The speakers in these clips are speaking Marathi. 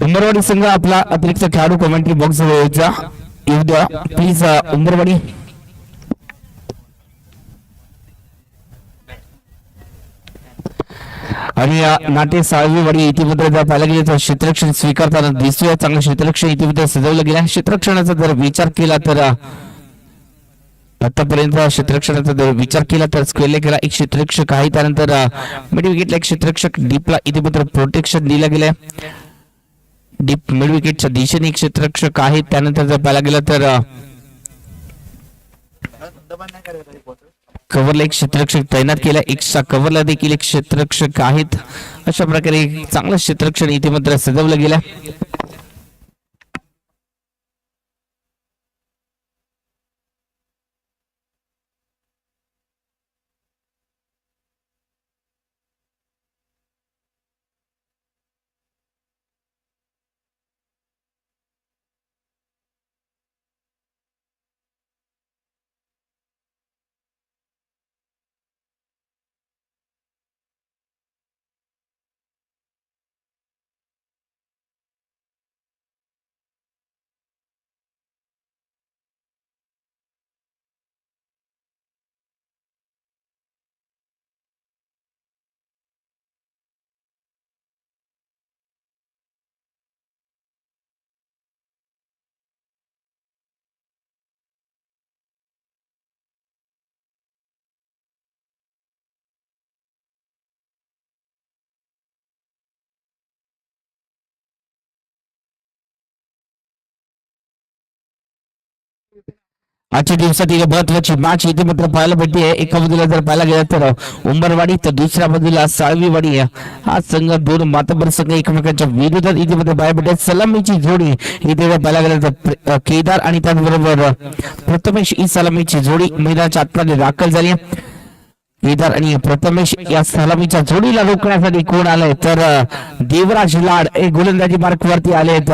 उंबरवाडी संघ आपला अतिरिक्त खेळाडू कमेंट्री बॉक्स येऊ द्या प्लीज. उंबरवाडी आणि नाट्य साळवीवाडी इतिमध्ये जर पाहायला गेले तर क्षेत्ररक्षण स्वीकारताना दिसतोय. चांगलं क्षेत्ररक्षण इतिमध्ये सजवलं गेलं. क्षेत्ररक्षणाचा जर विचार केला तर आतापर्यंत क्षेत्ररक्षणाचा जर विचार केला तर स्क्वेअरला केला एक क्षेत्ररक्षक आहे. त्यानंतर मिड विकेटला एक क्षेत्ररक्षक डीपला इतिमध्ये प्रोटेक्शन दिलं गेलंय. डीप मिड विकेटच्या दिशेने एक क्षेत्ररक्षक आहे. त्यानंतर जर पाहायला गेलं तर कव्हरला एक क्षेत्ररक्षक तैनात केला. एक्स्ट्रा कव्हरला देखील एक क्षेत्ररक्षक आहेत. अशा प्रकारे चांगलं क्षेत्ररक्षण इतिमध्ये सजवलं गेलं. आजच्या दिवसातील महत्वाची मॅच इथे मात्र पाहायला भेटते. एका बाजूला जर पाहायला गेला तर उंबरवाडी तर दुसऱ्या बाजूला साळवीवाडी हा संघ दोन मातबर संघ एकमेकांच्या विरोधात इथे मात्र पाहायला भेटते. सलामीची जोडी इथे पाहायला गेला तर केदार आणि त्याचबरोबर प्रथमेश ही सलामीची जोडी मैदानाच्या आतमध्ये दाखल झाली. केदार आणि प्रथमेश या सलामीच्या जोडीला रोखण्यासाठी कोण आलंय तर देवराज लाड हे गोलंदाजी मार्क वरती आले आहेत.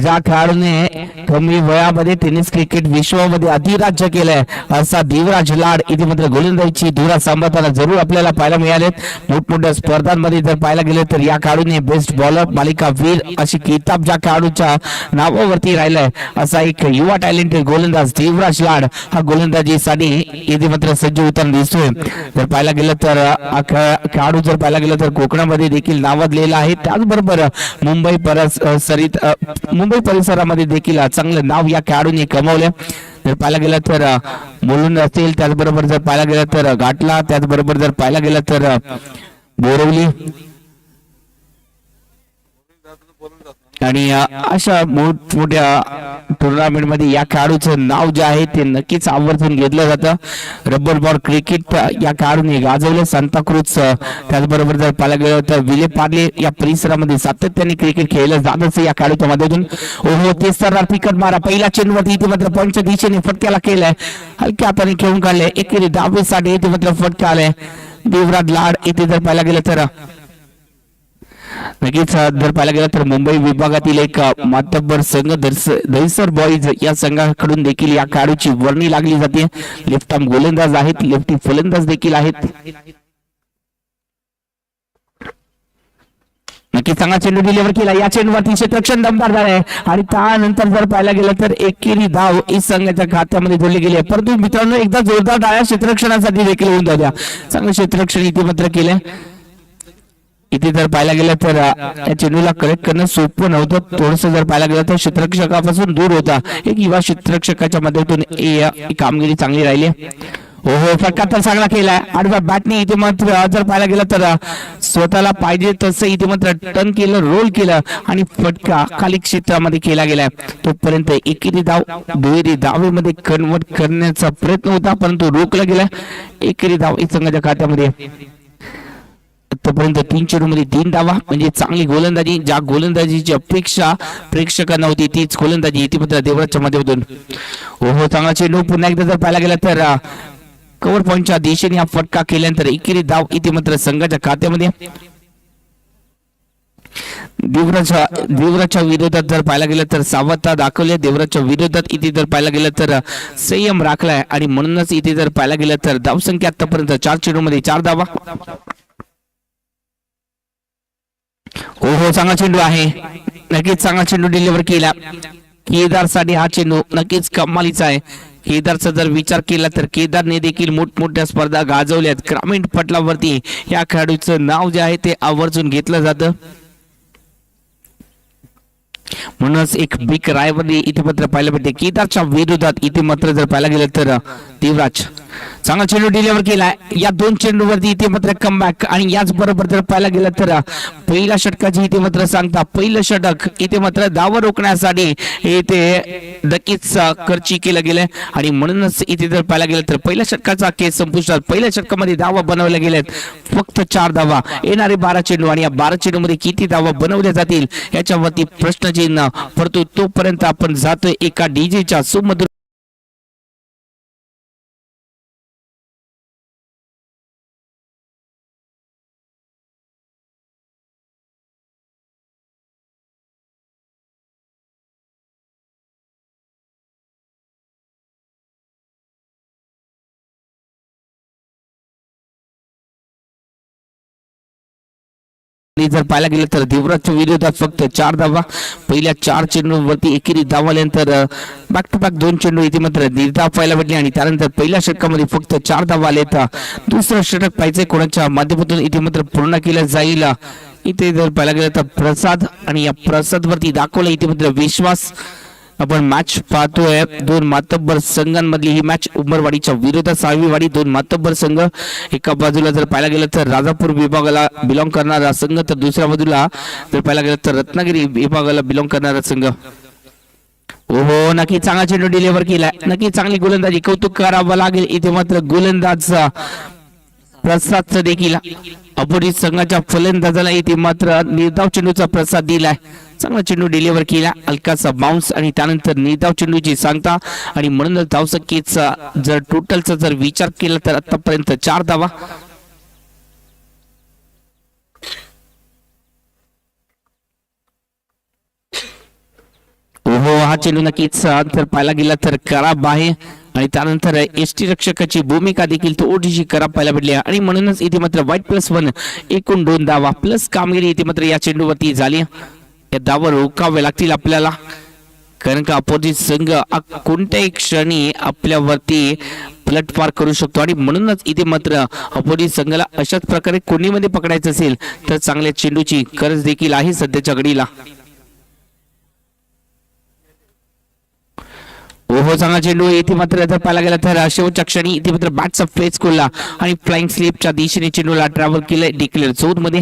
ज्या खेळाडूने कमी वयामध्ये टेनिस क्रिकेट विश्वामध्ये अधिराज्य केलंय असा देवराज लाड इथे मात्र गोलंदाजीची धुरा सांभाळताना जरूर आपल्याला पाहायला मिळालेत. मोठमोठ्या स्पर्धांमध्ये जर पाहायला गेले तर या खेळाडूने बेस्ट बॉलर मालिका वीर अशी किताब ज्या खेळाडूच्या नावावरती राहिलाय असा एक युवा टॅलेंटेड गोलंदाज देवराज लाड हा गोलंदाजीसाठी इथे मात्र सज्ज होताना दिसतोय. पाहायला गेलं तर खेळाडू जर पाहायला गेलं तर कोकणामध्ये देखील नावाजलेला आहे. त्याचबरोबर मुंबई परिसरामध्ये देखील चांगलं नाव या खेळाडूने कमवले. जर पाहायला गेलं तर मुलुंड असेल त्याचबरोबर जर पाहायला गेलं तर घाटला त्याचबरोबर जर पाहायला गेलं तर बोरवली आणि अशा मोठमोठ्या टुर्नामेंट मध्ये या खेळाडूचं नाव जे आहे ते नक्कीच आवर्जून घेतलं जातं. रबर बॉल क्रिकेट या खेळाडूने गाजवले. सांताक्रूज त्याचबरोबर जर पाहायला गेलं तर विले पार्ले या परिसरामध्ये सातत्याने क्रिकेट खेळलं जात असे या खेळाडूच्या मधून. ओहो ते सर्रात फिकट मारा पहिला चेंडूवरती इथे मात्र पंच दिशेने फटक्याला केलाय. हलक्या हाताने खेळून काढले. एकेरी 10 साठी इथे मात्र फटका आलाय. देवराज लाड इथे जर पाहायला गेलं तर नक्कीच जर पाहायला गेलं तर मुंबई विभागातील एक मातब्बर संघ दहिसर बॉईज या संघाकडून देखील या खेळाडूची वर्णी लागली जाते. लेफ्ट आर्म गोलंदाज आहेत. लेफ्टी फलंदाज देखील आहेत. नक्की चांगला चेंडू डिलिव्हर केला. या चेंडूवरती क्षेत्ररक्षण दमदार झालाय आणि त्यानंतर जर पाहायला गेलं तर एकेरी धाव इस संघाच्या खात्यामध्ये जोडली गेली आहे. परंतु मित्रांनो एकदा जोरदार डाळ्या क्षेत्ररक्षणासाठी देखील होऊन जाऊ द्या. चांगलं क्षेत्ररक्षण इथे मात्र केलंय. इथे जर पाहायला गेलं तर या चेंडूला करेक्ट करणं सोपं नव्हतं. थोडस जर पाहायला गेलं तर क्षेत्ररक्षकापासून दूर होता. एक युवा क्षेत्ररक्षकाच्या मदतीने कामगिरी चांगली राहिली. हो फटका तर चांगला केलाय. आडव्या बॅटने इथे मात्र जर पाहायला गेलं तर स्वतःला पाहिजे तसं इथे मात्र टर्न केलं, रोल केलं आणि फटका खाली क्षेत्रामध्ये केला गेलाय. तोपर्यंत एकेरी धाव दुहेरी धावेमध्ये कन्वर्ट करण्याचा प्रयत्न होता परंतु रोखला गेला. एकेरी धाव इस संघाच्या खात्यामध्ये. आतापर्यंत 3 चेंडूमध्ये 3 धावा म्हणजे चांगली गोलंदाजी. ज्या गोलंदाजीची अपेक्षा प्रेक्षकांना होती तीच गोलंदाजी इथे मात्र देवराजच्या माध्यमातून. ओहो चांगला चेंडू. पुन्हा एकदा जर पाहायला गेला तर कव्हर पॉइंटच्या दिशेने हा फटका केल्यानंतर एकेरी धाव इथे मात्र संघाच्या खात्यामध्ये. देवराजच्या विरोधात जर पाहायला गेलं तर सावधता दाखवली. देवराजच्या विरोधात इथे जर पाहायला गेलं तर संयम राखलाय आणि म्हणूनच इथे जर पाहायला गेलं तर धावसंख्या आतापर्यंत 4 चेंडूमध्ये 4 धावा. चांगला चेंडू आहे, नक्कीच चांगला चेंडू डिलिव्हर केला केदार साठी. हा चेंडू नक्कीच कमालीचा आहे. केदारचा जर विचार केला तर केदारने देखील मोठमोठ्या स्पर्धा गाजवल्यात. ग्रामीण पटलावरती या खेळाडूचं नाव जे आहे ते आवर्जून घेतलं जातं. म्हणूनच एक बिग रायवली इथे मात्र पाहायला भेटते केदारच्या विरोधात. इथे मात्र जर पाहायला गेलं तर देवराज चांगला चेंडू डिलिव्हर केलाय. या दोन चेंडूवरती इथे मात्र कमबॅक. आणि याच बरोबर जर पाहायला गेलं तर पहिल्या षटकाची इथे मात्र सांगता पहिलं षटक इथे मात्र धावा रोखण्यासाठी इथे नक्कीच खर्ची केलं गेलंय. आणि म्हणूनच इथे जर पाहायला गेलं तर पहिल्या षटकाचा केस संपुष्टात. पहिल्या षटकामध्ये धावा बनवल्या गेल्यात फक्त 4 धावा. येणारे 12 चेंडू आणि या 12 चेंडू मध्ये किती धावा बनवल्या जातील याच्यावरती प्रश्नचिन्ह पडतो. तोपर्यंत आपण जातोय एका डीजेच्या सुमधुर जर पाहायला गेलं तर देवराजच्या विरोधात फक्त 4 धावा. पहिल्या 4 चेंडूंवरती एकेरी धावा आल्यानंतर बॅक टू बॅक 2 चेंडू इथे मात्र निर्धाव पाहायला भेटले. आणि त्यानंतर पहिल्या षटकामध्ये फक्त 4 धावा आले. तर दुसरं षटक पाहिजे कोणाच्या माध्यमातून इथे मात्र पूर्ण केलं जाईल. इथे जर पाहायला गेलं तर प्रसाद आणि या प्रसाद वरती दाखवलं इथे मात्र विश्वास. आपण मॅच पाहतोय 2 मातब्बर संघांमधली ही मॅच. उमरवाडीच्या विरोधात साळवीवाडी 2 मातब्बर संघ. एका बाजूला जर पाहायला गेलं तर राजापूर विभागाला बिलॉंग करणारा संघ तर दुसऱ्या बाजूला जर पाहायला गेलं तर रत्नागिरी विभागाला बिलॉंग करणारा संघ. ओहो नक्की चांगला चेंडू डिलिव्हर केलाय. नक्की चांगली गोलंदाजी कौतुक करावं लागेल. इथे मात्र गोलंदाज प्रसादचं देखील अपोजिट संघाच्या फलंदाजाला इथे मात्र निर्धाव चेंडूचा प्रसाद दिलाय. चांगला चेंडू डिलिव्हर केला हलकासा बाउन्स आणि त्यानंतर निर्धाव चेंडूची सांगता. आणि म्हणून धावसंख्येचा जर टोटलचा जर विचार केला तर आतापर्यंत 4 धावा. ओहो हा चेंडू नक्कीच जर पाहायला गेला तर खराब आहे. आणि त्यानंतर एसटी रक्षकाची भूमिका देखील थोडीशी खराब पाहायला भेटली. आणि म्हणूनच इथे मात्र वाईट +1 एकूण 2 धावा प्लस कामगिरी इथे मात्र या चेंडूवरती झाली. या धावा रोखावे लागतील आपल्याला कारण का अपोजिट संघ कोणत्याही क्षणी आपल्यावरती पलटवार करू शकतो. आणि म्हणूनच इथे मात्र अपोजिट संघाला अशाच प्रकारे कोणीमध्ये पकडायचं असेल तर चांगल्या चेंडूची गरज देखील आहे सध्याच्या घडीला. ओहो चांगला चेंडू इथे मात्र जर पाहायला गेला तर शेवटच्या क्षणी इथे मात्र बॅटचा फेस खोलला आणि फ्लाइंग स्लिपच्या दिशेने चेंडूला ट्रॅव्हल केलंय डिक्लेअर झोन मध्ये.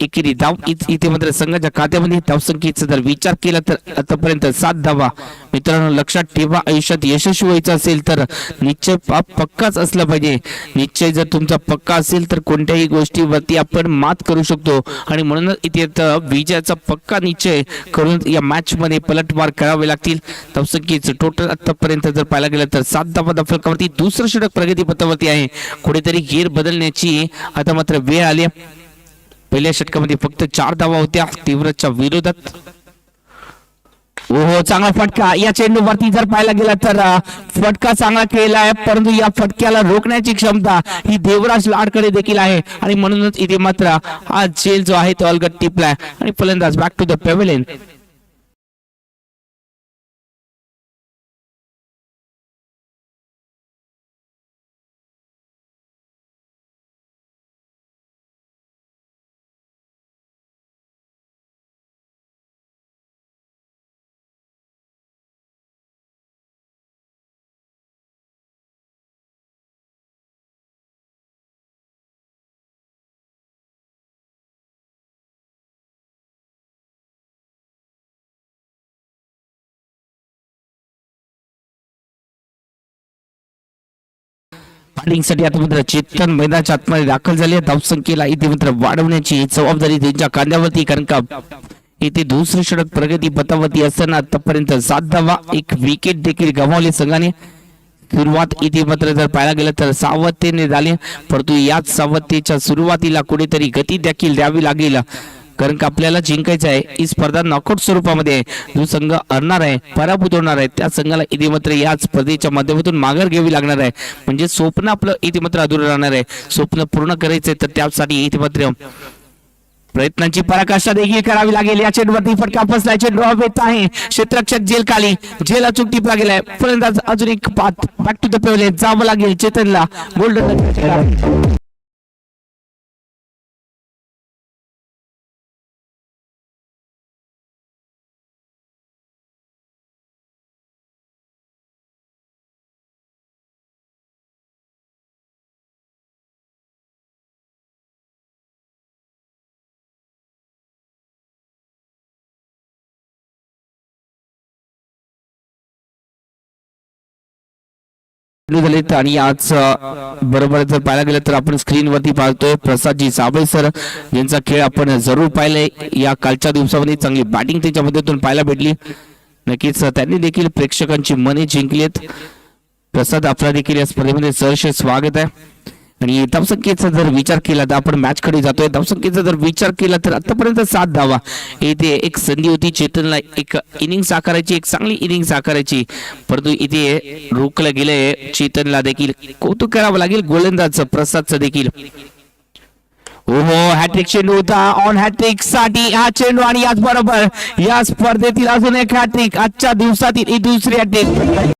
एकेरी धाव इथे मात्र संघाच्या खात्यामध्ये. धावसंख्येचा जर विचार केला तर आतापर्यंत 7 धावा. मित्रांनो लक्षात ठेवा आयुष्यात यशस्वी व्हायचं असेल तर निश्चय पक्काच असला पाहिजे. निश्चय जर तुमचा पक्का असेल तर कोणत्याही गोष्टीवरती आपण मात करू शकतो. आणि म्हणूनच इथे विजयाचा पक्का निश्चय करून या मॅच मध्ये पलटवार करावे लागतील. धावसंख्येचं टोटल आतापर्यंत जर पाहायला गेलं तर 7 धावा फलकावरती. दुसरं षटक प्रगतीपथावरती आहे. कुठेतरी गेर बदलण्याची आता मात्र वेळ आली. पहिल्या षटकामध्ये फक्त 4 धावा होत्या तीव्रच्या विरोधात. ओहो चांगला फटका या चेंडूवरती जर पाहायला गेला तर फटका चांगला केलाय. परंतु या फटक्याला रोखण्याची क्षमता ही देवराज लाडकडे देखील आहे. आणि म्हणूनच इथे मात्र हा झेल जो आहे तो अलगट टिपलाय. आणि फलंदाज बॅक टू द पॅव्हेलियन. साठी आता मात्र चेतन मैदानाच्या आतमध्ये दाखल झाले. धावसंख्येला इथे मात्र वाढवण्याची जबाबदारी त्यांच्या खांद्यावरती कारण का इथे दुसरे षटक प्रगती पथावरती असताना आतापर्यंत 7 धावा 1 विकेट देखील गमावले संघाने. सुरुवात इथे मात्र जर पाहायला गेलं तर सावधतेने झाली. परंतु याच सावधतेच्या सुरुवातीला कुठेतरी गती देखील द्यावी लागेल कारण का आपल्याला जिंकायचं आहे. ही स्पर्धा नॉकआउट स्वरूपामध्ये जो संघ हरणार आहे पराभूत होणार आहे त्या संघाला इथे मात्र या स्पर्धेच्या माध्यमातून माघार घ्यावी लागणार आहे. म्हणजे स्वप्न आपलं इथे मात्र अधुरं राहणार आहे. स्वप्न पूर्ण करायचंय तर त्यासाठी इथे मात्र प्रयत्नांची पराकाष्ठा देखील करावी लागेल. या चेंडूवरती फटका फसलाय, चेंडू हवेत आहे, क्षेत्ररक्षक जेल खाली, जेल अचूक टिपला गेलाय. फलंदाज अजून एक पाथ बॅक टू द पेवले जावं लागेल चेतनला. गोल्डन झालेत. आणि आज बरोबर जर पाहायला गेलं तर आपण स्क्रीनवरती पाहतोय प्रसादजी साबळे सर यांचा खेळ आपण जरूर पाहिलाय. या कालच्या दिवसामध्ये चांगली बॅटिंग त्यांच्या मध्येतून पाहायला भेटली. नक्कीच त्यांनी देखील प्रेक्षकांची मने जिंकलीत. प्रसाद आपला देखील या स्पर्धेमध्ये सहर्ष स्वागत आहे. आणि धावसंख्येचा जर विचार केला तर आपण मॅच कडे जातोय. धावसंख्येचा जर विचार केला तर आतापर्यंत 7 धावा. इथे एक संधी होती चेतनला एक इनिंग साकारायची, एक चांगली इनिंग साकारायची, परंतु इथे रोखलं गेलंय. चेतनला देखील कौतुक करावं लागेल गोलंदाज प्रसादचं देखील. ओहो, हॅट्रिक चेंडू होता. ऑन हॅट्रिक साठी हा चेंडू आणि याच बरोबर या स्पर्धेतील अजून एक हॅट्रिक. आजच्या दिवसातील ही दुसरी हॅट्रिक.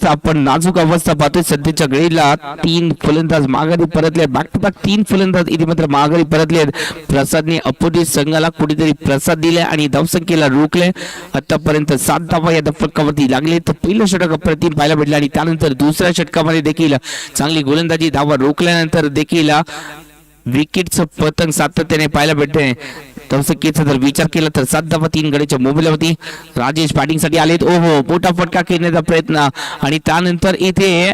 आपण नाजूक अवस्था पाहतोय सध्याच्या घडीला. 3 फलंदाज माघारी परतले, बॅक टू बॅक 3 फलंदाज इथे मात्र माघारी परतले. प्रसादने अपोजिट संघाला कुठेतरी प्रसाद दिले आणि धावसंख्येला रोखले. आतापर्यंत 7 धावा या फलकावरती लागले. तर पहिलं षटक अप्रतिम पाहायला भेटलं आणि त्यानंतर दुसऱ्या षटकामध्ये देखील चांगली गोलंदाजी, धावा रोखल्यानंतर देखील विकेटचं पतंग सातत्याने पाहायला भेटते. धावसंख्येचा जर विचार केला तर 7 धावा 3 गड्याच्या मोबाईलवरती. राजेश बॅटिंग साठी आलेत. ओहो, मोठा फटका खेळण्याचा प्रयत्न आणि त्यानंतर इथे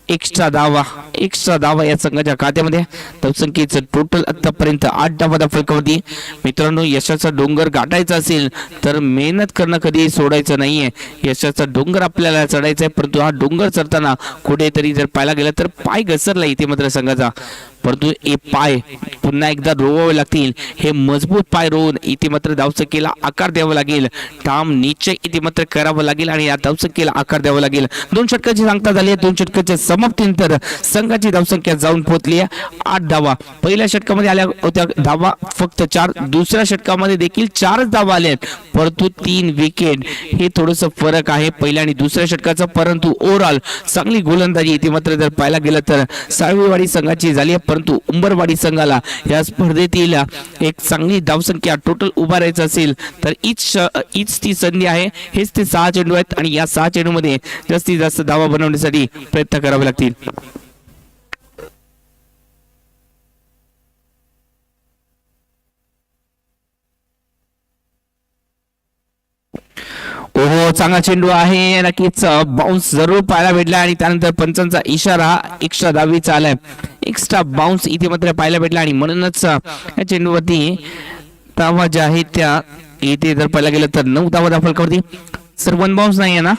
एक्स्ट्रा धावा या संघाच्या खात्यामध्ये. धावसंख्येचं टोटल आतापर्यंत 8 धावा फलकावरती. मित्रांनो, यशाचा डोंगर गाठायचा असेल तर मेहनत करणं कधी सोडायचं नाहीये. यशाचा डोंगर आपल्याला चढायचा आहे, परंतु हा डोंगर चढताना कुठेतरी जर पाहायला गेला तर पाय घसरला इथे मात्र संघाचा. परंतु हे पाय पुन्हा एकदा रोवावे लागतील. हे मजबूत पाय रोवून इथे मात्र धावसंख्येला आकार द्यावा लागेल. ठाम निश्चय इथे मात्र करावं लागेल आणि या धावसंख्येला आकार द्यावा लागेल. 2 षटकाची सांगता झाली आहे. 2 षटकाच्या समाप्तीनंतर संघाची धावसंख्या जाऊन पोहोचली आहे 8 धावा. पहिल्या षटकामध्ये आल्या होत्या धावा फक्त 4. दुसऱ्या षटकामध्ये देखील 4च धावा आल्या आहेत, परंतु 3 विकेट. हे थोडंसं फरक आहे पहिल्या आणि दुसऱ्या षटकाचा. परंतु ओव्हरऑल चांगली गोलंदाजी इथे मात्र जर पाहायला गेलं तर साळवीवाडी संघाची झाली आहे. परंतु उंबरवाडी संघाला या स्पर्धेतील एक चांगली धावसंख्या टोटल उभारायचं असेल तर हीच ती संधी आहे. हेच ते 6 चेंडू आहेत आणि या 6 चेंडूमध्ये जास्तीत जास्त धावा बनवण्यासाठी प्रयत्न करावे लागतील. ओहो, चांगला चेंडू आहे. नक्कीच बाउन्स जरूर पाहायला भेटला आणि त्यानंतर पंचांचा इशारा एक्स्ट्रा धावीचा आलाय. एक्स्ट्रा बाउन्स इथे मात्र पाहायला भेटला आणि म्हणूनच या चेंडूवरती धावा ज्या आहेत त्या इथे जर पाहायला गेलं तर 9 धावा फलकावरती. सर 1 बाउन्स नाही आहे ना?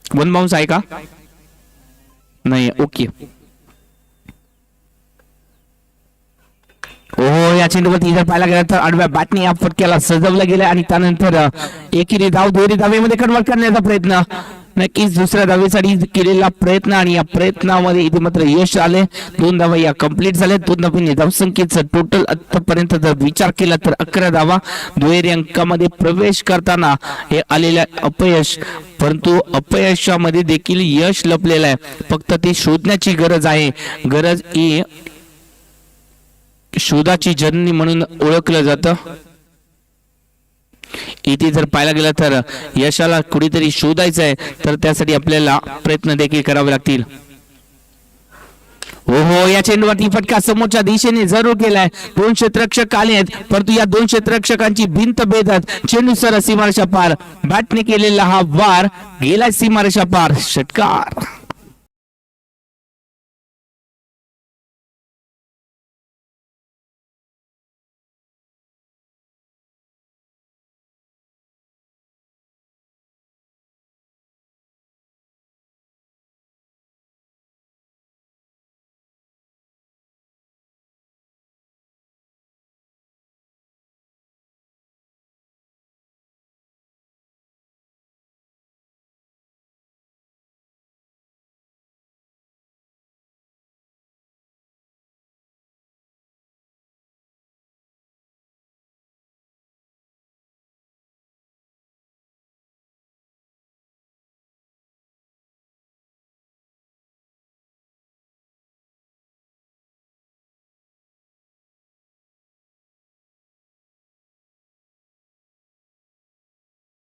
1 बाउन्स आहे का? नाही, ओके. ओहो, या चेंडूवरती जर पाहायला गेला तर आडव्या बॅटने या फटक्याला सजवलं गेलं आणि त्यानंतर एकेरी धाव दुहेरी धावेमध्ये कन्वर्ट करण्याचा प्रयत्न. नक्कीच दुसऱ्या धावेसाठी केलेला प्रयत्न आणि या प्रयत्नामध्ये इथे मात्र यश आले. 2 धावा या कंप्लीट झाल्या. 2 धावांनी धावसंख्येचं टोटल आतापर्यंत जर विचार केला तर 11 धावा. दुहेरी अंकामध्ये प्रवेश करताना हे आलेलं अपयश, परंतु अपयशामध्ये देखील यश लपलेलं आहे. फक्त ते शोधण्याची गरज आहे. गरज ही शोधाची जननी म्हणून ओळखलं जातं. इथे जर पाहायला गेलं तर यशाला कुठेतरी शोधायचं आहे तर त्यासाठी आपल्याला प्रयत्न देखील करावे लागतील. ओहो, या चेंडूवरती फटका समोरच्या दिशेने जरूर केलाय. 2 क्षेत्ररक्षक आले आहेत, परंतु या 2 क्षेत्ररक्षकांची भिंत भेदत चेंडू सर सीमारेषा पार. बॅटने केलेला हा वार गेलाय सीमारेषा पार. षटकार.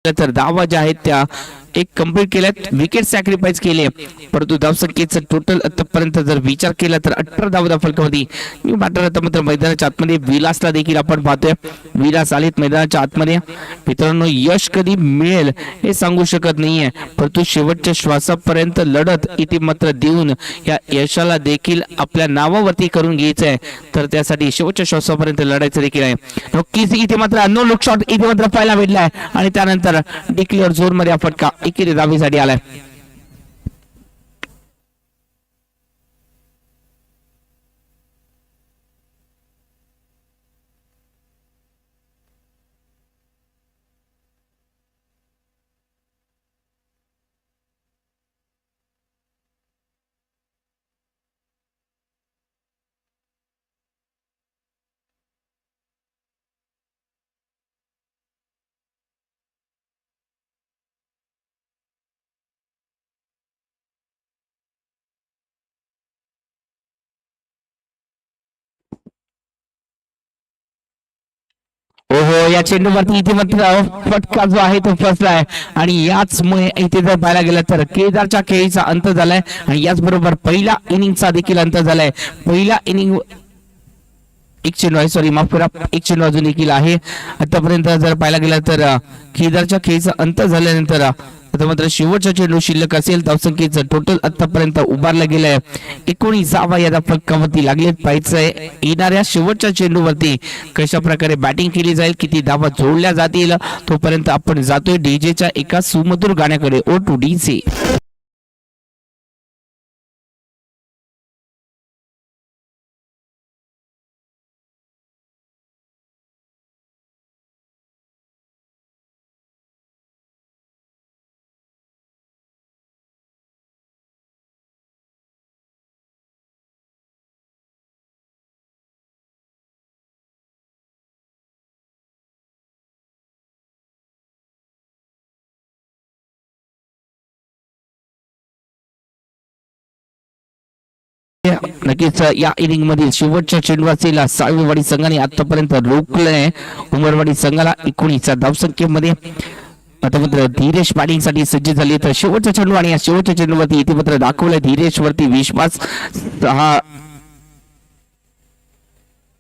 तर धावा ज्या आहेत त्या एक कंप्लीट केल्यात, विकेट सॅक्रिफाईस केले, परंतु धावसंख्येचं टोटल आतापर्यंत जर विचार केला तर 18 धावा फलकावरती. मात्र आता मात्र मैदानाच्या आतमध्ये विलासला देखील आपण पाहतोय, विलास आलेत मैदानाच्या आतमध्ये. मित्रांनो, यश कधी मिळेल हे सांगू शकत नाहीये, परंतु शेवटच्या श्वासापर्यंत लढत इथे मात्र देऊन या यशाला देखील आपल्या नावावरती करून घ्यायचं आहे. तर त्यासाठी शेवटच्या श्वासापर्यंत लढायचं देखील आहे. नक्कीच इथे मात्र नो लुक शॉट इथे मात्र पाहायला भेटलाय आणि त्यानंतर डिक्लेअर झोन मध्ये फटका एकेरी धावेसाठी आलाय. ओहो, या चेंडूवरती इथे मात्र फटका जो आहे तो फसलाय आणि याचमुळे इथे जर पाहायला गेलं तर केदारच्या खेळीचा अंत झालाय आणि याचबरोबर पहिला इनिंगचा देखील अंत झालाय. पहिला इनिंग एक चेंडू आहे, सॉरी माफ करा, एक चेंडू अजून देखील आहे. आतापर्यंत जर पाहायला गेलं तर केदारच्या खेळीचा अंत झाल्यानंतर आता मात्र शेवटचा चेंडू शिल्लक असेल. धावसंख्येचं टोटल आतापर्यंत उभारलं गेलंय 19 या फलकावरती लागले पाहिजे. येणाऱ्या शेवटच्या चेंडूवरती कशा प्रकारे बॅटिंग केली जाईल, किती धावा जोडल्या जातील, तोपर्यंत आपण जातोय डीजेच्या एका सुमधुर गाण्याकडे. O two DJ. नक्कीच या इनिंग मधील शेवटच्या चेंडू असलेला साळवीवाडी संघाने आतापर्यंत रोखलंय उमरवाडी संघाला 19 धावसंख्येमध्ये. आता मात्र धीरेश बॅटिंग साठी सज्ज झाली. तर शेवटचा चेंडू आणि या शेवटच्या चेंडूवरती इथे मात्र दाखवलंय धीरेश वरती विश्वास.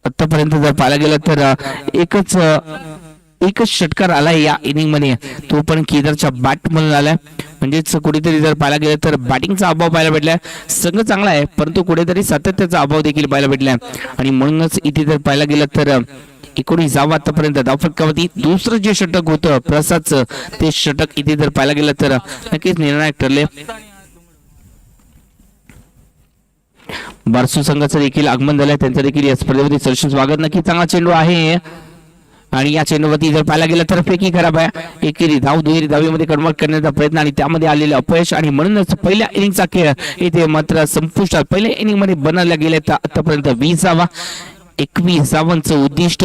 आतापर्यंत जर पाहायला गेलं तर एकच षटकार आलाय या इनिंग मध्ये, तो पण केदारच्या बॅट म्हणून आलाय. म्हणजेच कुठेतरी जर पाहायला गेलं तर बॅटिंगचा अभाव पाहायला भेटलाय. संघ चांगला आहे परंतु कुठेतरी सातत्याचा अभाव देखील पाहायला भेटलाय आणि म्हणूनच इथे जर पाहायला गेलं तर 19 आतापर्यंत धावफटकावरती दुसरं जे षटक होतं प्रसादचं, ते षटक इथे जर पाहायला गेलं तर नक्कीच निर्णायक ठरले. बारसू संघाचं देखील आगमन झालंय, त्यांचं देखील या स्पर्धेमध्ये सरस स्वागत. नक्की चांगला चेंडू आहे आणि या चेंडूवरती जर पाहायला गेलं तर फेकी खराब आहे. एकेरी धाव दुहेरी धावेमध्ये कन्वर्ट करण्याचा प्रयत्न आणि त्यामध्ये आलेले अपयश आणि म्हणूनच पहिल्या इनिंगचा खेळ इथे मात्र संपुष्टात. पहिल्या इनिंग मध्ये बनवल्या गेले तर आतापर्यंत 21 उद्दिष्ट.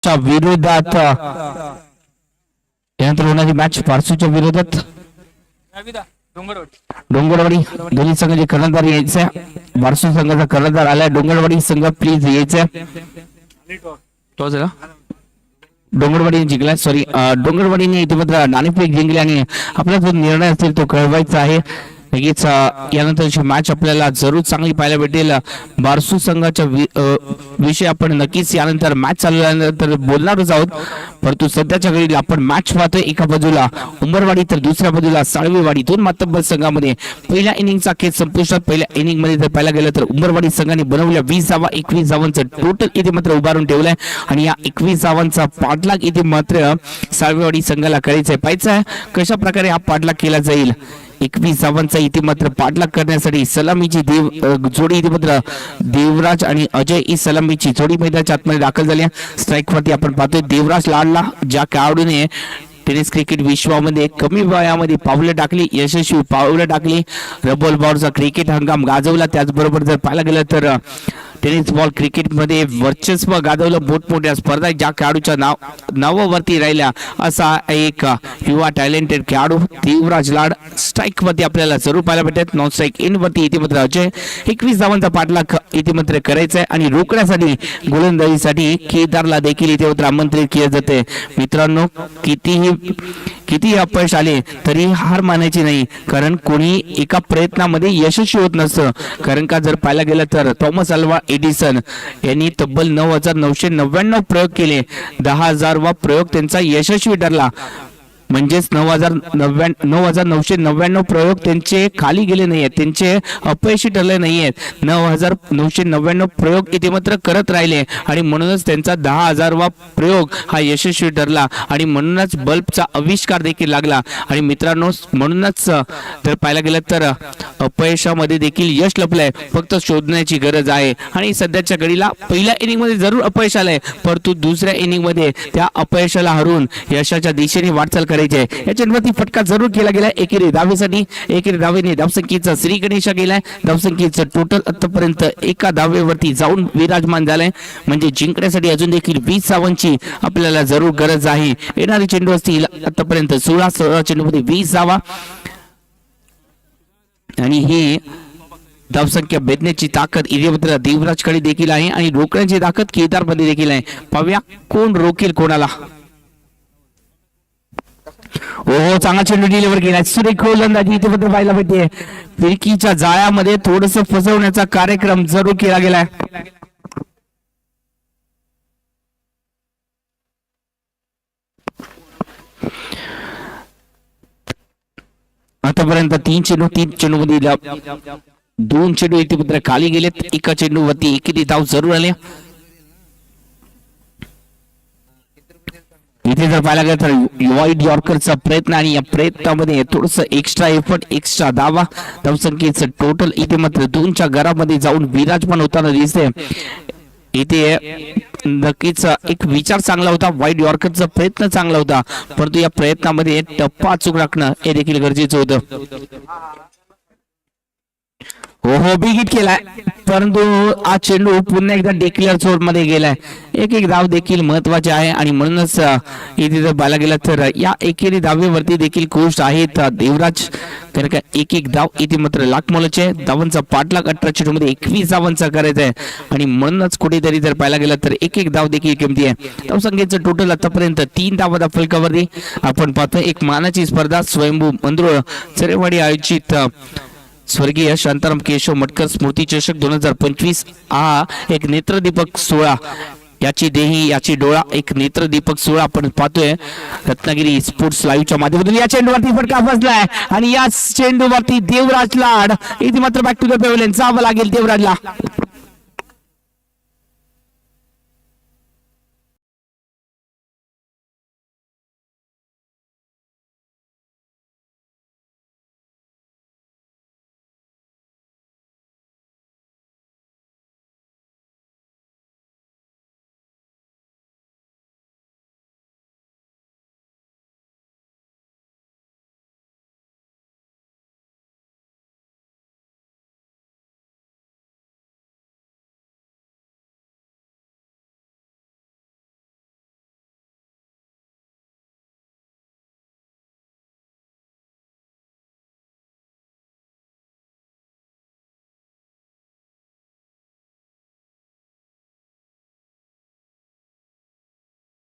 च्या विरोधात यानंतर होणारी मॅच बारसूच्या विरोधात डोंगरवाडी दोन्ही संघाचे कर्णधार यायचे. बारसू संघाचा कर्णधार आलाय. डोंगरवाडी संघ प्लीज यायचे. डोंगरवाडी जिंकला. सॉरी, डोंगरवाडीने इथे मात्र नाणेफेक जिंकली आणि आपला जो निर्णय असेल तो कळवायचा आहे. लगेच यानंतरची मॅच आपल्याला जरूर चांगली पाहायला भेटेल. बारसू संघाच्या विषयी आपण नक्कीच यानंतर मॅच चालू झाल्यानंतर बोलणारच आहोत. परंतु सध्याच्या घडी आपण मॅच पाहतोय. एका बाजूला उंबरवाडी तर दुसऱ्या बाजूला साळवेवाडी. दोन मातब्बर संघामध्ये पहिल्या इनिंगचा खेळ संपुष्टात. पहिल्या इनिंग मध्ये जर पाहायला गेलं तर उंबरवाडी संघाने बनवल्या 20 धावा. 21 धावांचं टोटल इथे मात्र उभारून ठेवलंय आणि या 21 धावांचा पाठलाग इथे मात्र साळवेवाडी संघाला करायचंय. पाहायचं कशा प्रकारे हा पाठलाग केला जाईल. 21 धावांचा इथे मात्र पाठलाग करण्यासाठी सलामीची जोडी इथे मात्र देवराज आणि अजय ही सलामीची जोडी मैदानाच्या आतमध्ये दाखल झाली. स्ट्राईक वरती आपण पाहतोय देवराज लाडला, ज्या खेळाडूने टेनिस क्रिकेट विश्वामध्ये कमी वयामध्ये पावलं टाकली, यशस्वी पावलं टाकली, रबल बॉलचा क्रिकेट हंगाम गाजवला. त्याचबरोबर जर पाहायला गेलं तर टेनिस बॉल क्रिकेट मध्ये वर्चस्व गाजवलं. मोठमोठ्या स्पर्धा ज्या खेळाडूच्या नावावरती राहिल्या असा एक युवा टॅलेंटेड खेळाडू देवराज लाड. स्ट्राईक वरती आपल्याला जरूर पाहायला भेटत. नॉन स्ट्राईक इन वरती इथे मात्र अजय 21 धावांचा पाठलाग इथे मात्र करायचा आहे आणि रोखण्यासाठी गोलंदाजीसाठी केदारला देखील इथे मात्र आमंत्रित केले जाते. मित्रांनो, कितीही अपयश आले तरी हार मानायची नाही, कारण कोणी एका प्रयत्नामध्ये यशस्वी होत नसतं. कारण का जर पाहायला गेलं तर थॉमस अल्वा एडिसन यांनी तब्बल 9,999 प्रयोग केले. 10,000वा प्रयोग त्यांचा यशस्वी ठरला. म्हणजेच 9,999 प्रयोग त्यांचे खाली गेले नाहीयेत, त्यांचे अपयशी ठरले नाहीयेत. 9,999 प्रयोग इथे मात्र करत राहिले आणि म्हणूनच त्यांचा 10,000वा प्रयोग हा यशस्वी ठरला आणि म्हणूनच बल्बचा आविष्कार देखील लागला. आणि मित्रांनो, म्हणूनच जर पाहायला गेलं तर अपयशामध्ये देखील यश लपलंय, फक्त शोधण्याची गरज आहे. आणि सध्याच्या घडीला पहिल्या इनिंग मध्ये जरूर अपयश आलंय, परंतु दुसऱ्या इनिंग मध्ये त्या अपयशाला हरून यशाच्या दिशेने वाटचाल करायची आहे. याच्यावरती फटका जरूर केला गेलाय एकेरी धावेसाठी. एकेरी धावेने धावसंख्येचा श्री गणेशा गेलाय. धावसंख्येचं टोटल आतापर्यंत एका धावेवरती जाऊन विराजमान झालाय. म्हणजे जिंकण्यासाठी अजून देखील 20 धावांची आपल्याला जरूर गरज आहे. येणारी चेंडू असतील आतापर्यंत 16 चेंडूमध्ये 20 धावा आणि ही धावसंख्या भेदण्याची ताकद इरेवत्र देवराजकडे देखील आहे आणि रोखण्याची ताकद केदारमध्ये देखील आहे. पाहूया कोण रोखेल कोणाला. हो, चांगला चेंडू डिलिव्हर केलाय. सुरेख गोलंदाजी इथे मात्र पाहायला भेटते. फिरकीच्या जाळ्यामध्ये थोडस फसवण्याचा कार्यक्रम जरूर केला गेलाय. आतापर्यंत 3 चेंडू मध्ये 2 चेंडू इथे मात्र खाली गेलेत. एका चेंडूवरती एकेरी धाव जरूर आले. इथे जर पाहायला गेलं तर वाईट यॉर्करचा प्रयत्न आणि या प्रयत्नामध्ये थोडस एक्स्ट्रा एफर्ट, एक्स्ट्रा धावा. धावसंख्येचं टोटल इथे मात्र 2च्या घरामध्ये जाऊन विराजमान होताना दिसते. इथे नक्कीच एक विचार चांगला होता, वाईट यॉर्करचा प्रयत्न चांगला होता, परंतु या प्रयत्नामध्ये टप्पा अचूक राखणं हे देखील गरजेचं होतं. हो, बिग हिट केलाय, परंतु हा चेंडू पुन्हा एकदा डेक्लेअर झोन मध्ये गेलाय. एक धाव देखील महत्वाचे आहे आणि म्हणूनच इथे जर पाहायला गेलं तर या एकेरी धावेवरती देखील खुश आहेत देवराज. कारण का एक धाव इथे मात्र लाख मोलाचे. धावांचा पाठलाग 18 चेंडूमध्ये 21 धावांचा करायचा आहे आणि म्हणूनच कुठेतरी जर पाहायला गेलं तर एक धाव देखील किमती आहे. धावसंख्येचं टोटल आतापर्यंत 3 धावा फलकावरती आपण पाहतोय. एक मानाची स्पर्धा स्वयंभू मंद्रुळ चरेवाडी आयोजित स्वर्गीय शांताराम केशव मटकर स्मृती चषक 2025 हा एक नेत्रदीपक सोहळा, याची देही याची डोळा, एक नेत्रदीपक सोहळा आपण पाहतोय रत्नागिरी स्पोर्ट्स लाईव्हच्या माध्यमातून. या चेंडूवरती फटका बसलाय आणि या चेंडूवरती देवराज लाड इथे मात्र बॅक टू द पेव्हिलियन जावं लागेल देवराजला.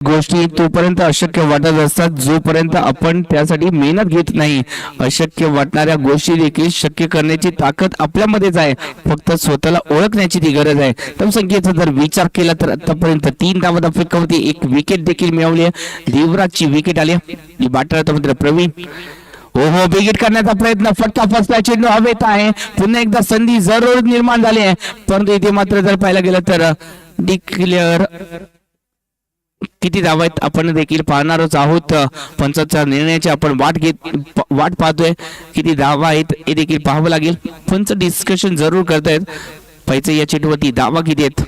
गोष्टी तोपर्यंत अशक्य वाटत असतात जोपर्यंत आपण त्यासाठी मेहनत घेत नाही. अशक्य वाटणाऱ्या गोष्टी देखील शक्य करण्याची ताकद आपल्यामध्येच आहे, फक्त स्वतःला ओळखण्याची ती गरज आहे. धावसंख्येचा जर विचार केला तर आतापर्यंत 3 धावा फेकावरती 1 विकेट देखील मिळवली आहे. देवराजची विकेट आली. बाटला प्रवीण ओहो विकेट करण्याचा प्रयत्न, फटका फसला, चेंडू हवेत आहे. पुन्हा एकदा संधी जरूर निर्माण झाली आहे, परंतु इथे मात्र जर पाहायला गेलं तर डिक्लेअर किती धावा आहेत आपण देखील पाहणारच आहोत. पंचाचा निर्णयाची आपण वाट पाहतोय. किती धावा आहेत हे देखील पाहावं लागेल. पंच डिस्कशन जरूर करतायत. पाहिजे या चेंडूवरती धावा किती आहेत.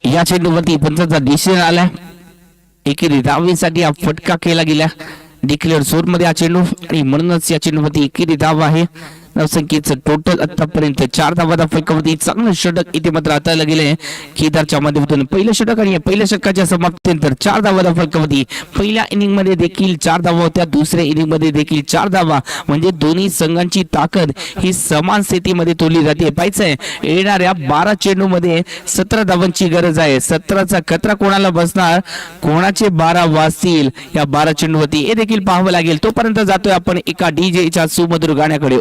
या चेंडूवरती पंचाचा डिसिजन आलाय. एकेरी धावेसाठी हा फटका केला गेला. डिक्लेअर जोर मध्ये हा चेंडू आणि म्हणूनच या चेंडूवरती एकेरी धावा आहे. धावसंख्येचं टोटल आतापर्यंत 4 धावा फटकावरती चांगलं षटक इथे मात्र हाताळलं गेले केदारच्या माध्यमातून. पहिलं षटक आणि पहिल्या षटकाच्या समाप्तीनंतर 4 धावा फटकावरती. पहिल्या इनिंग मध्ये देखील 4 धावा होत्या, दुसऱ्या इनिंग मध्ये देखील 4 धावा. म्हणजे दोन्ही संघांची ताकद ही समान स्थितीमध्ये तोडली जाते. पाहिजे येणाऱ्या 12 चेंडू मध्ये 17 धावांची गरज आहे. 17चा खतरा कोणाला बसणार, कोणाचे 12 वाजतील या 12 चेंडूवरती हे देखील पाहावं लागेल. तोपर्यंत जातोय आपण एका डीजेच्या सुमधुर गाण्याकडे.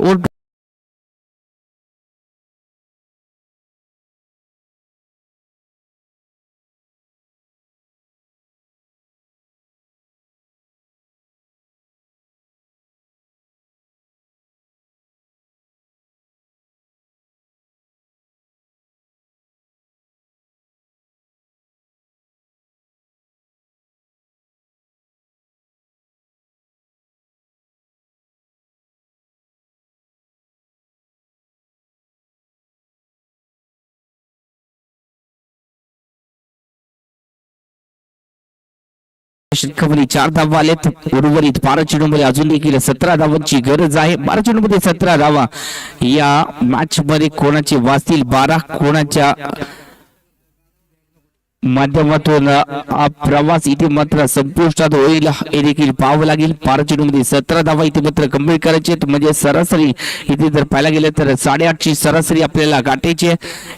षटकामध्ये 4 धावा आलेत. उर्वरित 12 चेंडूमध्ये अजून देखील 17 धावांची गरज आहे. 12 चेंडूमध्ये 17 धावा. या मॅच मध्ये कोणाचे वाचतील 12, कोणाच्या माध्यमातून हा प्रवास इथे मात्र संपुष्टात होईल हे देखील पाहावं लागेल. 12 चेंडूमध्ये 17 धावा इथे मात्र कंप्लीट करायचे, म्हणजे सरासरी इथे जर पाहायला गेलं तर 8.5ची सरासरी आपल्याला गाठायची.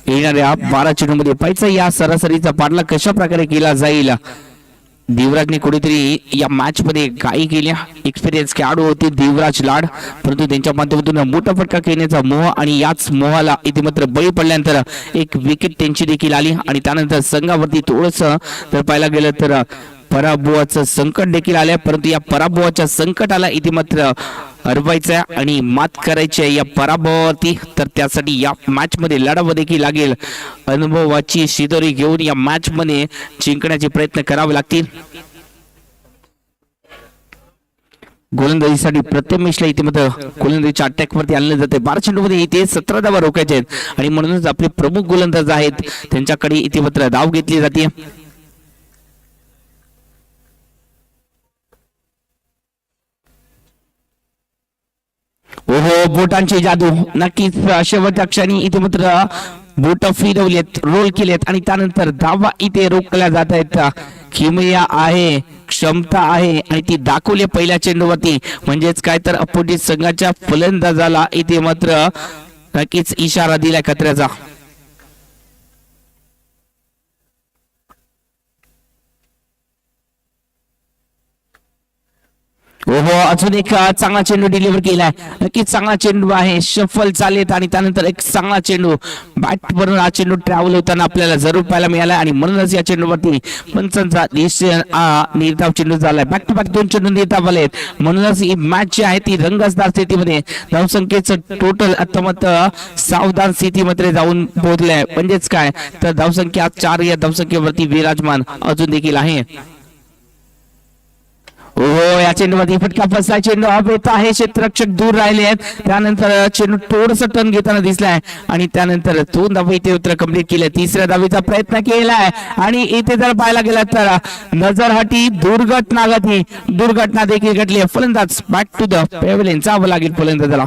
येणाऱ्या 12 चेंडूमध्ये पाहिजे या सरासरीचा पाठलाग कशा प्रकारे केला जाईल. देवराजने कुठेतरी या मॅच मध्ये काही केल्या. एक्सपिरियन्स खेळाडू होते देवराज लाड, परंतु त्यांच्या माध्यमातून मोठा फटका खेळण्याचा मोह आणि याच मोहाला इथे मात्र बळी पडल्यानंतर 1 विकेट त्यांची देखील आली. आणि त्यानंतर संघावरती थोडस जर पाहायला गेलं तर पराभवाचं संकट देखील आलंय. परंतु या पराभवाच्या संकटाला इथे मात्र हरवायचं आणि मात करायची या पराभवावरती. तर त्यासाठी या मॅच मध्ये लढावं देखील लागेल. अनुभवाची शिदोरी घेऊन या मॅच मध्ये जिंकण्याचे प्रयत्न करावे लागतील. गोलंदाजीसाठी प्रथमेशला इथे मात्र गोलंदाजीच्या अटॅक वरती आणलं जाते. 12 चेंडूमध्ये इथे 17 धावा रोखायचे आहेत आणि म्हणूनच आपले प्रमुख गोलंदाज आहेत त्यांच्याकडे इथे मात्र धाव घेतली जाते. ओहो बोटांची जादू नक्कीच. शेवटच्या क्षणी इथे मात्र बोट फिरवलेत, रोल केलेत आणि त्यानंतर धावा इथे रोखल्या जात आहेत. किमया आहे, क्षमता आहे आणि ती दाखवली पहिल्या चेंडूवरती. म्हणजेच काय तर अपोजिट संघाच्या फलंदाजाला इथे मात्र नक्कीच इशारा दिलाय खतऱ्याचा. ओहो अजून एक चांगला चेंडू डिलिव्हर केलाय. नक्कीच चांगला चेंडू आहे. शफल चालेत आणि त्यानंतर एक चांगला चेंडू बॅट वरून हा चेंडू ट्रॅव्हल होताना आपल्याला जरूर पाहायला मिळाला आणि म्हणूनच या चेंडूवरती पंचांचा निर्धाव चेंडू झालाय. बॅक टू बॅक 2 चेंडू निर्धाव आलेत. म्हणूनच ही मॅच जी आहे ती रंगतदार स्थितीमध्ये धावसंख्येचं टोटल आता मात्र सावधान स्थितीमध्ये जाऊन पोहोचलंय. म्हणजेच काय तर धावसंख्या 4 या धावसंख्येवरती विराजमान अजून देखील आहे. हो या चेंडूवरती फटका फसला. चेंडू हवेत आहे, क्षेत्ररक्षक दूर राहिले आहेत. त्यानंतर चेंडू थोडस टर्न घेताना दिसलाय आणि त्यानंतर 2 धावा इथे उत्तर कंप्लीट केले. 3ऱ्या धावेचा प्रयत्न केलाय आणि इथे जर पाहायला गेला तर नजरहटी दुर्घटना देखील घडली. फलंदाज बॅक टू द पेव्हलियन जावं लागेल फलंदाजाला.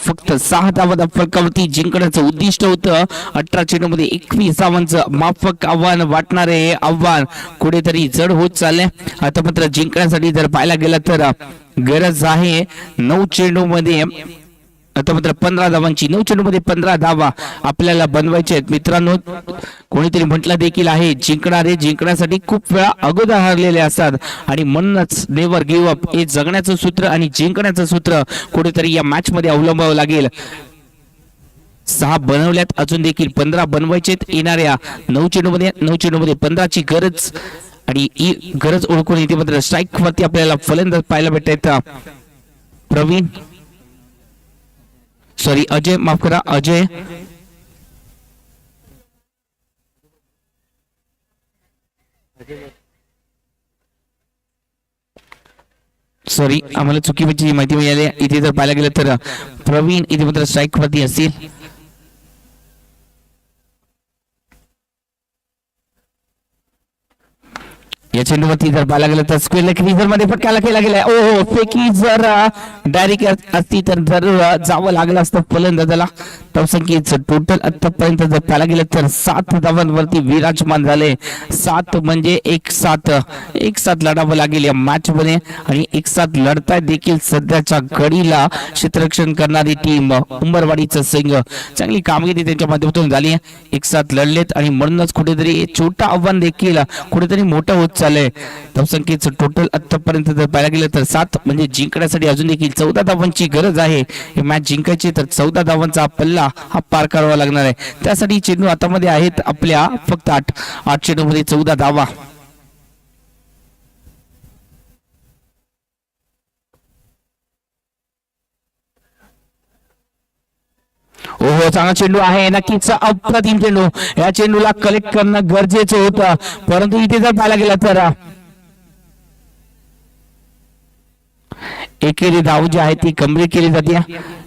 फक्त 6 धावा फलकावरती जिंकण्याचं उद्दिष्ट होतं. 18 चेंडूमध्ये 21 धावांचं माफक आव्हान वाटणारे आव्हान कुठेतरी जड होत चालले. आता मात्र जिंकण्यासाठी जर पाहायला गेलं तर गरज आहे 9 चेंडूमध्ये आता मात्र 15 धावांची. 9 चेंडूमध्ये 15 धावा आपल्याला बनवायचे आहेत मित्रांनो. कोणीतरी म्हटलं देखील आहे जिंकणारे जिंकण्यासाठी खूप वेळा अगोदर हरलेले असतात आणि म्हणूनच नेव्हर गिव्ह अप हे जगण्याचं सूत्र आणि जिंकण्याचं सूत्र कुठेतरी या मॅच मध्ये अवलंबावं लागेल. 6 बनवल्यात, अजून देखील 15 बनवायचे येणाऱ्या 9 चेंडूमध्ये 15 ची गरज आणि ही गरज ओळखून इथे मात्र स्ट्राईक वरती आपल्याला फलंदाज पाहायला भेटत. प्रवीण सॉरी अजय, माफ करा अजय सॉरी आम्हाला चुकीची माहिती मिळाली. इथे जर पाहायला गेलं तर प्रवीण इथे मात्र स्ट्राईक वरती असतील. या चेंडूवरती जर पाहायला गेलं तर स्क्वेअर लेग रिझर्व मध्ये फटकाला केला गेलाय. ओ फेकी जर डायरेक्ट असती तर जरूर जावं लागलं असतं फलंदाजाला. धावसंख्येचं टोटल आतापर्यंत जर पाहायला गेलं तर 7 धावांवरती विराजमान झाले. 7 म्हणजे 1-7 लढावं लागेल या मॅच मध्ये आणि 1-7 लढताय देखील सध्याच्या घडीला क्षेत्ररक्षण करणारी टीम उंबरवाडीचं संघ. चांगली कामगिरी त्यांच्या माध्यमातून झाली. 1-7 लढलेत आणि म्हणूनच कुठेतरी छोटं आव्हान देखील कुठेतरी मोठं होत चाललंय. धावसंख्येचं टोटल आतापर्यंत जर पाहायला गेलं तर 7 म्हणजे जिंकण्यासाठी अजून देखील 14 धावांची गरज आहे. ही मॅच जिंकायची तर 14 धावांचा पल्ला हा पार करावा लागणार आहे. त्यासाठी चेंडू हातामध्ये आहेत आपल्या फक्त 8 चेंडूमध्ये 14 धावा. ओहो चांगला चेंडू आहे, नक्कीच अप्रतिम चेंडू. या चेंडूला कलेक्ट करणं गरजेचं होतं, परंतु इथे जर पाहायला गेलं तर एकेरी धाव जी आहे ती कंप्लीट केली जाते.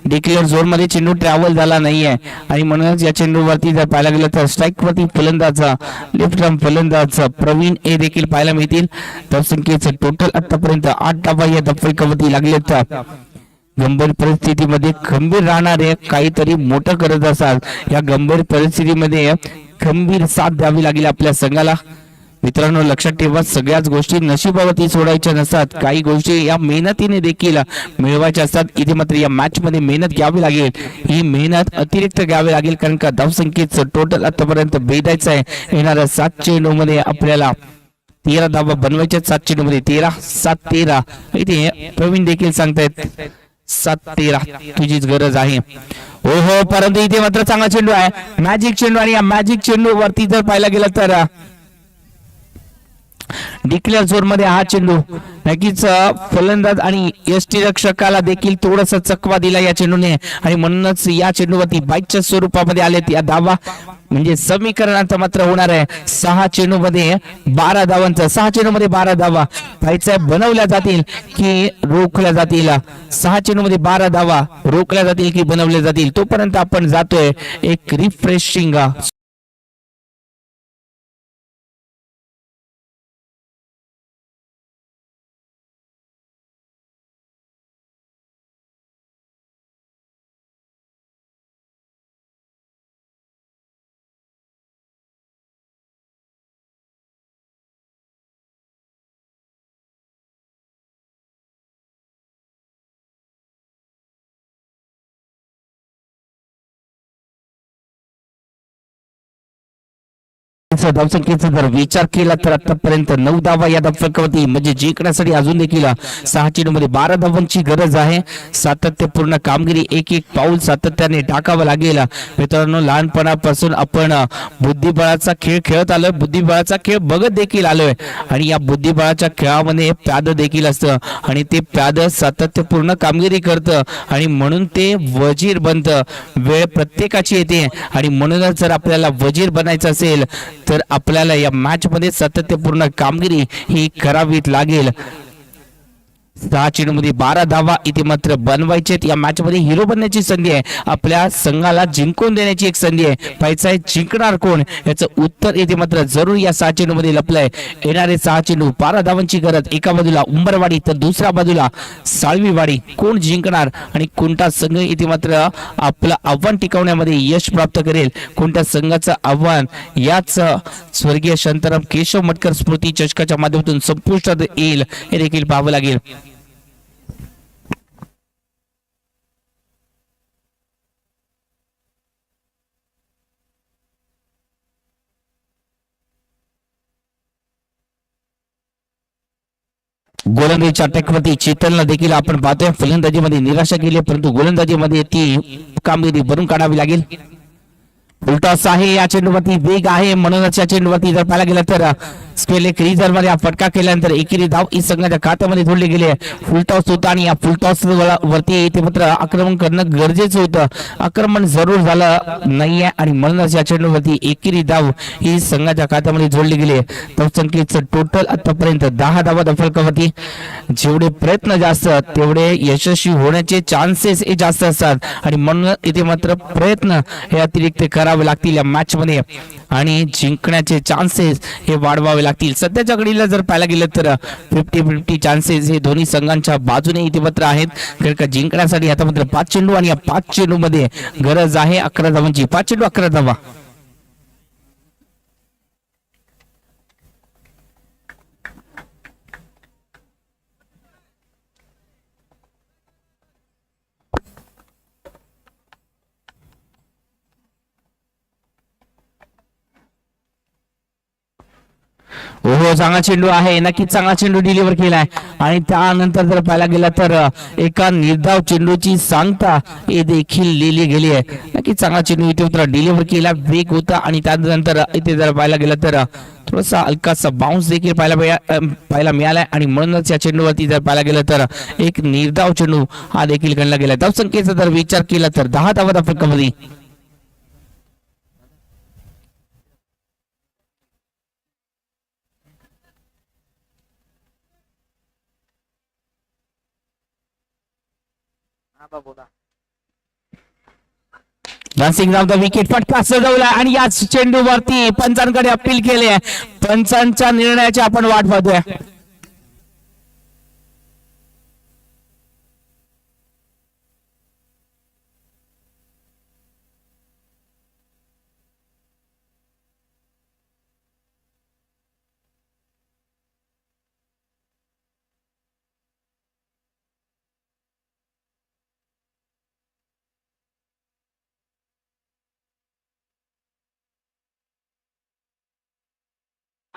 डिक्लेअर झोन मध्ये चेंडू ट्रॅव्हल झाला नाहीये आणि म्हणूनच या चेंडूवरती जर पाहायला गेलं तर स्ट्राईक वरती फलंदाजा लेफ्ट आर्म फलंदाज प्रवीण हे देखील पाहायला मिळतील. धावसंख्येचं टोटल आतापर्यंत 8 धावा या धावफलकावरती लागलेत. गंभीर परिस्थितीमध्ये खंबीर राहणारे काहीतरी मोठं करत असतात. या गंभीर परिस्थितीमध्ये खंबीर साथ द्यावी लागेल आपल्या संघाला. मित्रांनो लक्षात ठेवा, सगळ्याच गोष्टी नशिबावरती सोडायच्या नसतात, काही गोष्टी या मेहनतीने देखील मिळवायच्या असतात. इथे मात्र या मॅच मध्ये मेहनत घ्यावी लागेल. ही मेहनत अतिरिक्त घ्यावी लागेल कारण का धावसंख्येचं टोटल आतापर्यंत भेदायचं आहे. येणाऱ्या 7 चेंडूमध्ये आपल्याला 13 धावा बनवायच्या. 7 चेंडूमध्ये 13 इथे प्रवीण देखील सांगतायत 7-13 तुझीच गरज आहे. हो परंतु इथे मात्र चांगला चेंडू आहे, मॅजिक चेंडू. आणि या मॅजिक चेंडू वरती जर पाहायला गेलं तर डिक्लेअर झोन मध्ये हा चेंडू नक्कीच फलंदाज आणि यष्टी रक्षकाला देखील थोडासा चकवा दिला या चेंडूने आणि म्हणूनच या चेंडूवरती बाईकच्या स्वरूपामध्ये आलेत या धावा. म्हणजे समीकरणाचा मात्र होणार आहे 6 चेंडूमध्ये 12 धावांचा. 6 चेंडूमध्ये 12 धावा पाहिजे बनवल्या जातील की रोखल्या जातील. 6 चेंडूमध्ये 12 धावा रोखल्या जातील की बनवल्या जातील, तोपर्यंत आपण जातोय एक रिफ्रेशिंग धावसंख्येचा जर विचार केला तर आतापर्यंत 9 धावा या धावफलकावरती म्हणजे जिंकण्यासाठी अजून देखील 6 चेंडूमध्ये 12 धावांची गरज आहे. सातत्यपूर्ण कामगिरी, एक पाऊल सातत्याने टाकावं लागेल. मित्रांनो लहानपणापासून आपण बुद्धिबळाचा खेळ खेळत आलोय, बुद्धिबळाचा खेळ बघत देखील आलोय आणि या बुद्धिबळाच्या खेळामध्ये प्याद देखील असतं आणि ते प्याद सातत्यपूर्ण कामगिरी करतं आणि म्हणून ते वजीर बनतं. वेळ प्रत्येकाची येते आणि म्हणूनच जर आपल्याला वजीर बनायचं असेल तर आपल्याला या मॅच मध्ये सातत्यपूर्ण कामगिरी ही करावीच लागेल. 6 चेंडूमध्ये 12 धावा इथे मात्र बनवायचे. या मॅच मध्ये हिरो बनण्याची संधी आहे, आपल्या संघाला जिंकून देण्याची एक संधी आहे. पाहायचं आहे जिंकणार कोण, याचं उत्तर इथे मात्र जरूर या 6 चेंडूमध्ये लपलंय. येणारे 6 चेंडू 12 धावांची गरज. एका बाजूला उंबरवाडी तर दुसऱ्या बाजूला साळवीवाडी. कोण जिंकणार आणि कोणता संघ इथे मात्र आपलं आव्हान टिकवण्यामध्ये यश प्राप्त करेल, कोणत्या संघाचं आव्हान याच स्वर्गीय शांताराम केशव मटकर स्मृती चषकाच्या माध्यमातून संपुष्टात येईल हे देखील पाहावं लागेल. गोलंदाजीच्या अटॅकवरती चेतनला देखील आपण पाहतोय. फलंदाजीमध्ये निराशा केली, परंतु गोलंदाजीमध्ये ती कामगिरी भरून काढावी लागेल. फुलटॉस आहे, या चेंडूवरती वेग आहे, म्हणूनच या चेंडूवरती जर पाहायला गेलं तर स्पेले क्रीजर मध्ये फटका केल्यानंतर एकेरी धाव ई संघाच्या खात्यामध्ये जोडले गेले. फुलटॉस होता आणि या फुलटॉस वरती ते मात्र आक्रमण करणं गरजेचं होतं. आक्रमण जरूर झालं नाहीये आणि म्हणूनच या चेंडूवरती एकेरी धाव ही संघाच्या खात्यामध्ये जोडली गेली. धावसंख्येचं टोटल आतापर्यंत 10 धावा फलकावरती. जेवढे प्रयत्न जास्त तेवढे यशस्वी होण्याचे चान्सेस हे जास्त असतात आणि म्हणून इथे मात्र प्रयत्न हे अतिरिक्त करावे लागतील या मॅच मध्ये आणि जिंकण्याचे चान्सेस हे वाढवावे लागतील. सध्याच्या घडीला जर पाहायला गेलं तर 50-50 चान्सेस हे दोन्ही संघांच्या बाजूने इथे मात्र आहेत. कारण का जिंकण्यासाठी आता मात्र 5 चेंडू आणि या 5 चेंडू मध्ये गरज आहे 11 धावांची. 5 चेंडू 11 धावा. हो चांगला चेंडू आहे, नक्कीच चांगला चेंडू डिलिव्हर केलाय आणि त्यानंतर जर पाहायला गेला तर एका निर्धाव चेंडूची सांगता हे देखील लिहिली गेली आहे. नक्कीच चांगला चेंडू इथे उतरा डिलिव्हर केला, वेग होता आणि त्यानंतर इथे जर पाहायला गेलं तर थोडासा हलकासा बाउन्स देखील पाहायला मिळालाय आणि म्हणूनच या चेंडूवरती जर पाहायला गेलं तर एक निर्धाव चेंडू हा देखील गणला गेलाय. धावसंख्येचा जर विचार केला तर 10 धावा फलकामध्ये. डान्सिंग ऑफ द विकेट फटका सजवला आणि या चेंडूवरती पंचांकडे अपील केले. पंचांच्या निर्णयाची आपण वाट पाहतोय.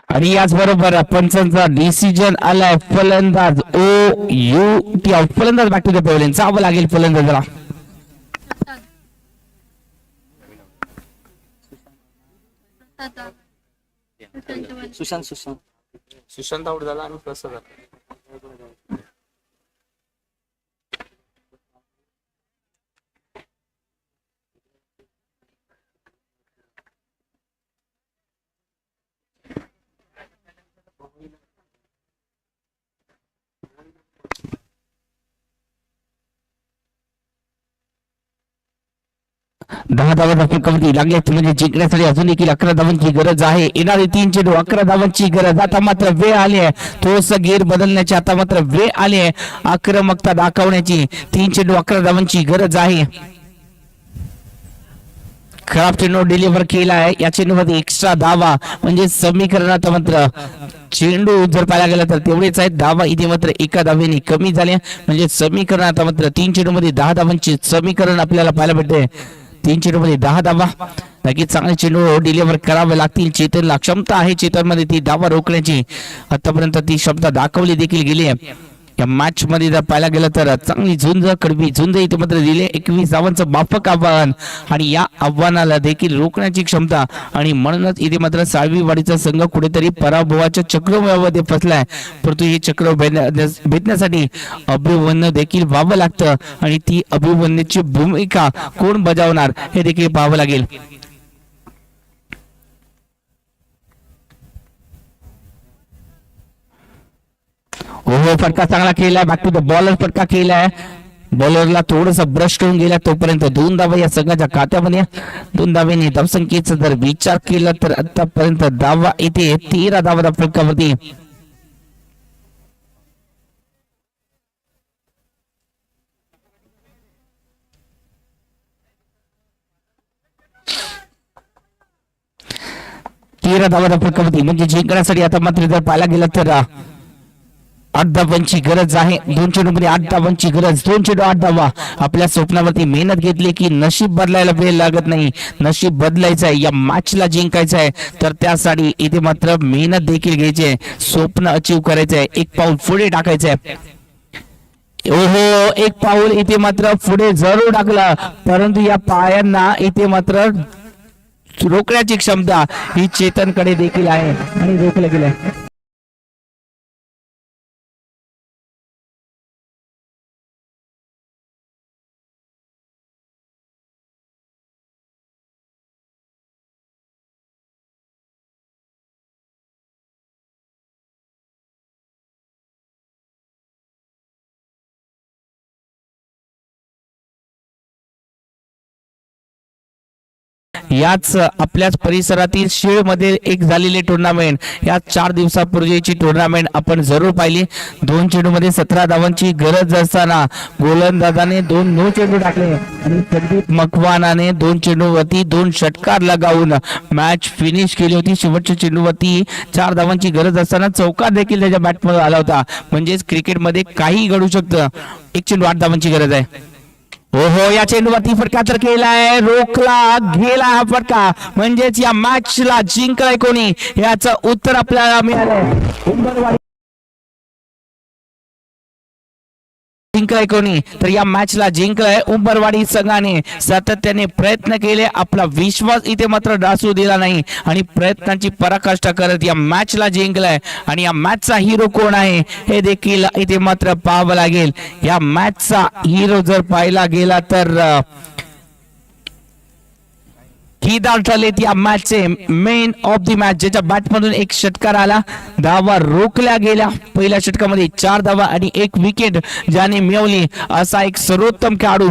आणि याचबरोबर पंचांचा डिसिजन आलाय. फलंदाज फलंदाज बॅक टू द पेव्हलियन. जावं लागेल फलंदाजाला. सुशांत आउट झाला आणि प्रसाद झाला. दहा धावा फलकावरती लागले म्हणजे जिंकण्यासाठी अजून देखील 11 धावांची गरज आहे. येणारे 3 चेंडू 11 धावांची गरज. आता मात्र वेळ आली आहे थोडस गेअर बदलण्याची. आता मात्र वेळ आली आहे आक्रमकता दाखवण्याची. 3 चेंडू 11 धावांची गरज आहे. खराब चेंडू डिलिव्हर केला आहे. या चेंडूमध्ये एक्स्ट्रा धावा म्हणजे समीकरणात मात्र चेंडू जर पाहायला गेला तर तेवढेच आहेत. धावा इथे मात्र एका धावेने कमी झाले म्हणजे समीकरणात मात्र 3 चेंडू मध्ये 10 धावांचे समीकरण आपल्याला पाहायला भेटते. 3 चेंडू मध्ये 10 धावा. नक्कीच चांगले चेंडू डिलिव्हर करावे लागतील. चेतनला क्षमता आहे चेतन मध्ये ती धावा रोखण्याची. आतापर्यंत ती क्षमता दाखवली देखील गेली आहे. या मॅच मध्ये जर पाहायला गेलं तर चांगली झुंज कडवी झुंज इथे मात्र दिले. 21 धावांचं माफक आव्हान आणि या आव्हानाला देखील रोखण्याची क्षमता आणि म्हणूनच इथे मात्र साळवीवाडीचा संघ कुठेतरी पराभवाच्या चक्रव्यूहामध्ये फसलाय. परंतु हे चक्र भेटण्यासाठी अभिमन्यू देखील व्हावं लागतं आणि ती अभिमन्यूची भूमिका कोण बजावणार हे देखील पाहावं लागेल. हो हो फटका चांगला केलाय, बॅक टू द बॉलर फटका केलाय, बॉलरला थोडस ब्रश करून गेला, तोपर्यंत 2 धावा या संघाच्या खात्यामध्ये. 2 धावेने धावसंख्येचा जर विचार केला तर आतापर्यंत धावा इथे 13 धावा फलकावरती. म्हणजे जिंकण्यासाठी आता मात्र जर पाहायला गेलं तर 8 धावांची गरज आहे. 2 चेंडूमध्ये 8 धावांची गरज, 2 चेंडू 8 धावा. आपल्या स्वप्नावरती मेहनत घेतली की नशीब बदलायला वेळ लागत नाही. नशीब बदलायचं आहे, या मॅचला जिंकायचं आहे, तर त्यासाठी इथे मात्र मेहनत देखील घ्यायची आहे, स्वप्न अचीव करायचं आहे, एक पाऊल पुढे टाकायचं आहे. ओहो, एक पाऊल इथे मात्र पुढे जरूर टाकलं, परंतु या पायांना इथे मात्र रोखण्याची क्षमता ही चेतनकडे देखील आहे आणि रोखलं गेलंय. याच आपल्याच परिसरातील शीळमध्ये एक झालेली टुर्नामेंट, या 4 दिवसापूर्वीची टुर्नामेंट आपण जरूर पाहिली. 2 चेंडूमध्ये 17 धावांची गरज असताना गोलंदाजाने 2 नो चेंडू टाकले आणि संदीप मकवानाने 2 चेंडूवरती 2 षटकार लगावून मॅच फिनिश केली होती. शेवटच्या चेंडूवरती 4 धावांची गरज असताना चौकार देखील त्याच्या बॅटमध्ये आला होता. म्हणजेच क्रिकेटमध्ये काही घडू शकतं. 1 चेंडू 8 धावांची गरज आहे. ओहो, या चेंडूवरती फटका तर केलाय, रोखला गेला हा फटका, म्हणजेच या मॅचला जिंकलाय कोणी याचं उत्तर आपल्याला मिळालंय. उंबरवाडी जिंकलाय कोणी, तर या मॅचला जिंकलाय उंबरवाडी संघाने. सातत्याने प्रयत्न केले, आपला विश्वास इथे मात्र डासू दिला नाही आणि प्रयत्नांची पराकाष्ठा करत या मॅचला जिंकलाय. आणि या मॅचचा हिरो कोण आहे हे देखील इथे मात्र पाहावं लागेल. या मॅचचा हिरो जर पाहिला गेला तर केदार ठरलेत या मॅचचे मेन ऑफ द मॅच, ज्याच्या बॅटमधून 1 षटकार आला, धावा रोखल्या गेल्या. पहिल्या षटकामध्ये 4 धावा आणि 1 विकेट ज्याने मिळवली, असा एक सर्वोत्तम खेळाडू